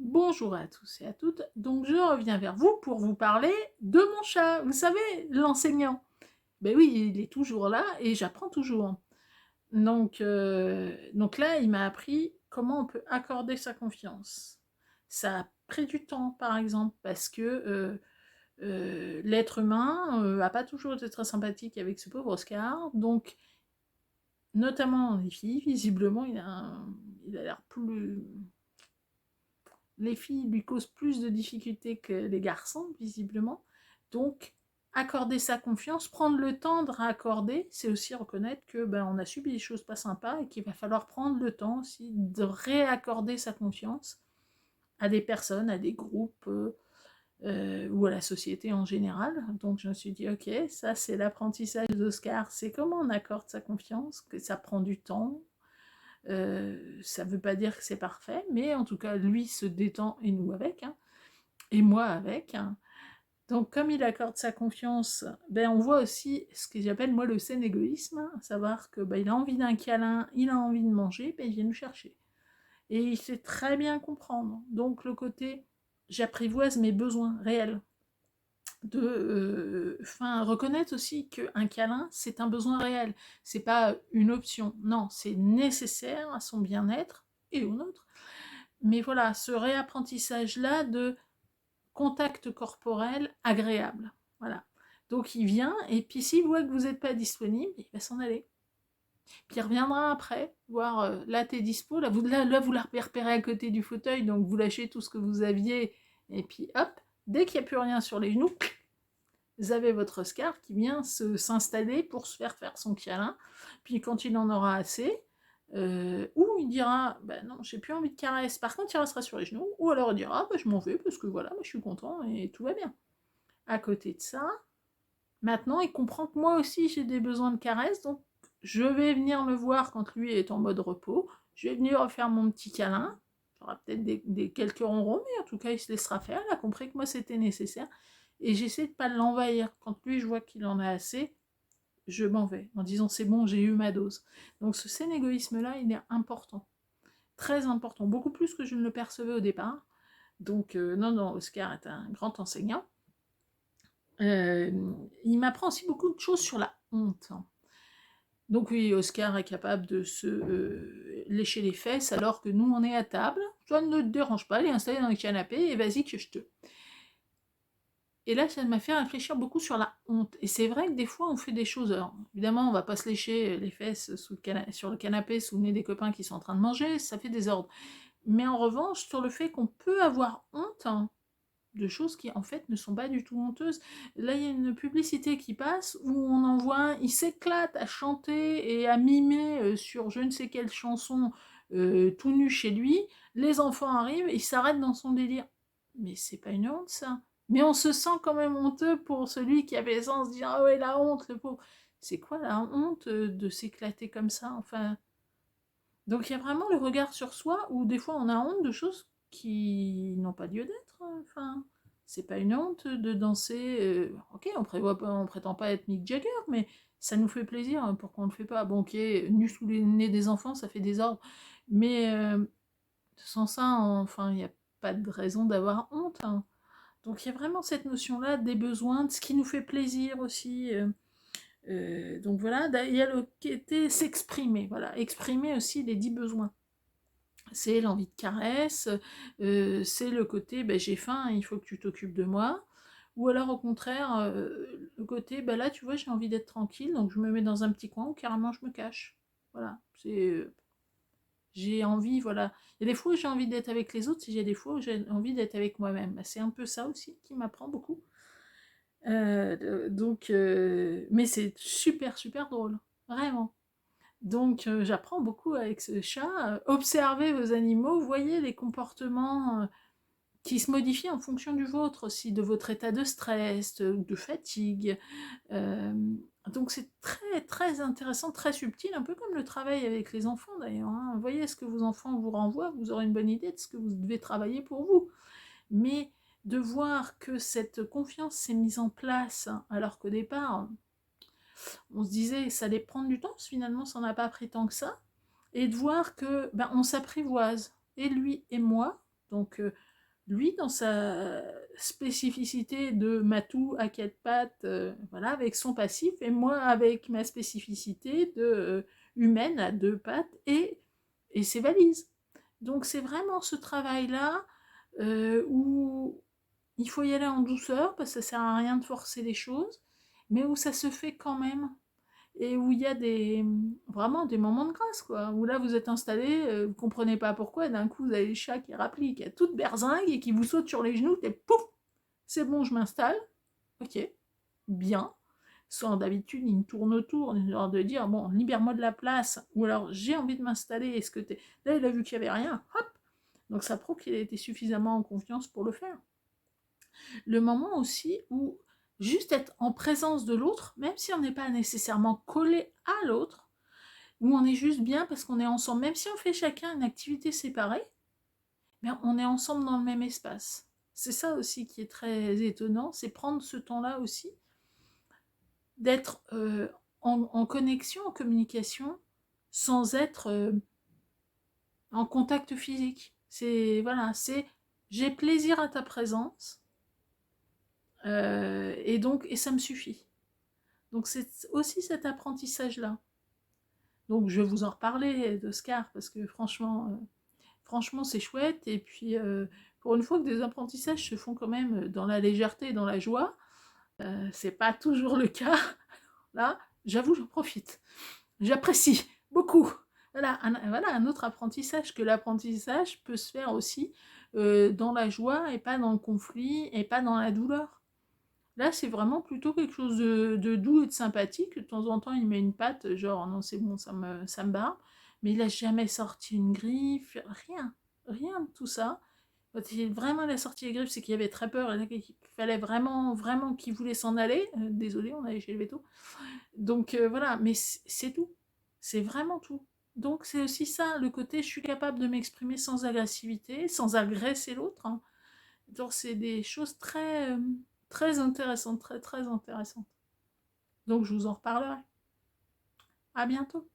Bonjour à tous et à toutes, donc je reviens vers vous pour vous parler de mon chat. Vous savez, l'enseignant. Ben oui, il est toujours là et j'apprends toujours. Donc là, il m'a appris comment on peut accorder sa confiance. Ça a pris du temps, par exemple, parce que l'être humain n'a pas toujours été très sympathique avec ce pauvre Oscar. Donc, notamment les filles, visiblement, il a l'air plus les filles lui causent plus de difficultés que les garçons, visiblement. Donc, accorder sa confiance, prendre le temps de raccorder, c'est aussi reconnaître que on a subi des choses pas sympas et qu'il va falloir prendre le temps aussi de réaccorder sa confiance à des personnes, à des groupes ou à la société en général. Donc je me suis dit, ok, ça c'est l'apprentissage d'Oscar, c'est comment on accorde sa confiance, que ça prend du temps, ça ne veut pas dire que c'est parfait, mais en tout cas, lui se détend et nous avec, hein, et moi avec. Hein. Donc, comme il accorde sa confiance, on voit aussi ce que j'appelle moi le sain égoïsme, hein, à savoir que il a envie d'un câlin, il a envie de manger, il vient nous chercher. Et il sait très bien comprendre. Donc, le côté j'apprivoise mes besoins réels. Reconnaître aussi qu'un câlin, c'est un besoin réel, c'est pas une option, non, c'est nécessaire à son bien-être et au nôtre. Mais voilà, ce réapprentissage-là de contact corporel agréable, voilà. Donc il vient, et puis s'il voit que vous n'êtes pas disponible, il va s'en aller. Puis il reviendra après, voir, là t'es dispo, là vous la repérez à côté du fauteuil, donc vous lâchez tout ce que vous aviez, et puis hop, dès qu'il n'y a plus rien sur les genoux, vous avez votre Oscar qui vient s'installer pour se faire son câlin. Puis quand il en aura assez, ou il dira non, j'ai plus envie de caresse. Par contre, il restera sur les genoux. Ou alors il dira je m'en vais parce que voilà, je suis content et tout va bien. À côté de ça, maintenant il comprend que moi aussi j'ai des besoins de caresse, donc je vais venir le voir quand lui est en mode repos. Je vais venir faire mon petit câlin. Il y aura peut-être des quelques ronrons, mais en tout cas il se laissera faire. Il a compris que moi c'était nécessaire. Et j'essaie de pas l'envahir. Quand lui, je vois qu'il en a assez, je m'en vais, en disant c'est bon, j'ai eu ma dose. Donc ce sain égoïsme-là, il est important. Très important. Beaucoup plus que je ne le percevais au départ. Donc non, Oscar est un grand enseignant. Euh, il m'apprend aussi beaucoup de choses sur la honte. Donc oui, Oscar est capable de se lécher les fesses alors que nous, on est à table. Ça ne te dérange pas, il est installé dans le canapé et vas-y que je te... Et là, ça m'a fait réfléchir beaucoup sur la honte. Et c'est vrai que des fois, on fait des choses. Alors, évidemment, on va pas se lécher les fesses sur le canapé sous le nez des copains qui sont en train de manger, ça fait des ordres. Mais en revanche, sur le fait qu'on peut avoir honte, hein, de choses qui en fait ne sont pas du tout honteuses. Là, il y a une publicité qui passe où on en voit un, il s'éclate à chanter et à mimer sur je ne sais quelle chanson tout nu chez lui. Les enfants arrivent, il s'arrête dans son délire. Mais c'est pas une honte ça. Mais on se sent quand même honteux pour celui qui avait sens de dire ah ouais la honte le pauvre. C'est quoi la honte de s'éclater comme ça enfin. Donc il y a vraiment le regard sur soi où des fois on a honte de choses qui n'ont pas lieu d'être. Enfin, c'est pas une honte de danser. Ok, on prétend pas être Mick Jagger, mais ça nous fait plaisir. Hein, pourquoi on le fait pas? Bon, ok, nu sous les nez des enfants, ça fait des ordres. Mais sans ça, enfin, il n'y a pas de raison d'avoir honte. Hein. Donc il y a vraiment cette notion-là des besoins, de ce qui nous fait plaisir aussi. Donc voilà, il y a le côté s'exprimer, voilà, exprimer aussi les 10 besoins. C'est l'envie de caresse, c'est le côté j'ai faim, il faut que tu t'occupes de moi. Ou alors au contraire, le côté là tu vois j'ai envie d'être tranquille, donc je me mets dans un petit coin ou carrément je me cache. Voilà, j'ai envie, voilà. Il y a des fois où j'ai envie d'être avec les autres, il y a des fois où j'ai envie d'être avec moi-même. C'est un peu ça aussi qui m'apprend beaucoup. Mais c'est super, super drôle, vraiment. Donc j'apprends beaucoup avec ce chat. Observez vos animaux, voyez les comportements qui se modifient en fonction du vôtre aussi, de votre état de stress, de fatigue. Euh, donc c'est très très intéressant, très subtil, un peu comme le travail avec les enfants d'ailleurs. Hein. Voyez ce que vos enfants vous renvoient, vous aurez une bonne idée de ce que vous devez travailler pour vous. Mais de voir que cette confiance s'est mise en place, alors qu'au départ, on se disait ça allait prendre du temps, finalement ça n'a pas pris tant que ça, et de voir que on s'apprivoise, et lui et moi, donc lui, dans sa spécificité de matou à quatre pattes, voilà, avec son passif, et moi avec ma spécificité de humaine à deux pattes et ses valises. Donc c'est vraiment ce travail-là où il faut y aller en douceur, parce que ça sert à rien de forcer les choses, mais où ça se fait quand même et où il y a vraiment des moments de grâce, quoi. Où là, vous êtes installé, vous comprenez pas pourquoi, et d'un coup, vous avez le chat qui rapplique, qui a toute berzingue et qui vous saute sur les genoux, et pouf, c'est bon, je m'installe. Ok, bien. Sans d'habitude, il me tourne autour, genre de dire, bon, libère-moi de la place, ou alors j'ai envie de m'installer, est-ce que t'es... Là, il a vu qu'il n'y avait rien, hop. Donc ça prouve qu'il a été suffisamment en confiance pour le faire. Le moment aussi où juste être en présence de l'autre, même si on n'est pas nécessairement collé à l'autre, où on est juste bien parce qu'on est ensemble, même si on fait chacun une activité séparée, mais on est ensemble dans le même espace. C'est ça aussi qui est très étonnant, c'est prendre ce temps-là aussi, d'être en connexion, en communication, sans être en contact physique. C'est voilà, c'est j'ai plaisir à ta présence, et ça me suffit. Donc c'est aussi cet apprentissage-là. Donc je vais vous en reparler d'Oscar, parce que franchement c'est chouette. Et puis pour une fois que des apprentissages se font quand même dans la légèreté et dans la joie, c'est pas toujours le cas. Là, j'avoue, j'en profite. J'apprécie beaucoup. Voilà un autre apprentissage, que l'apprentissage peut se faire aussi dans la joie et pas dans le conflit et pas dans la douleur. Là, c'est vraiment plutôt quelque chose de doux et de sympathique. De temps en temps, il met une patte, genre non, c'est bon, ça me barre. Mais il a jamais sorti une griffe, rien. Rien de tout ça. Quand vraiment il a sorti les griffes, c'est qu'il avait très peur et là, il fallait vraiment, vraiment qu'il voulait s'en aller. Désolé, on allait chez le veto. Donc voilà, mais c'est tout. C'est vraiment tout. Donc c'est aussi ça, le côté je suis capable de m'exprimer sans agressivité, sans agresser l'autre, hein. Donc c'est des choses très intéressantes, très intéressantes. Donc je vous en reparlerai. À bientôt.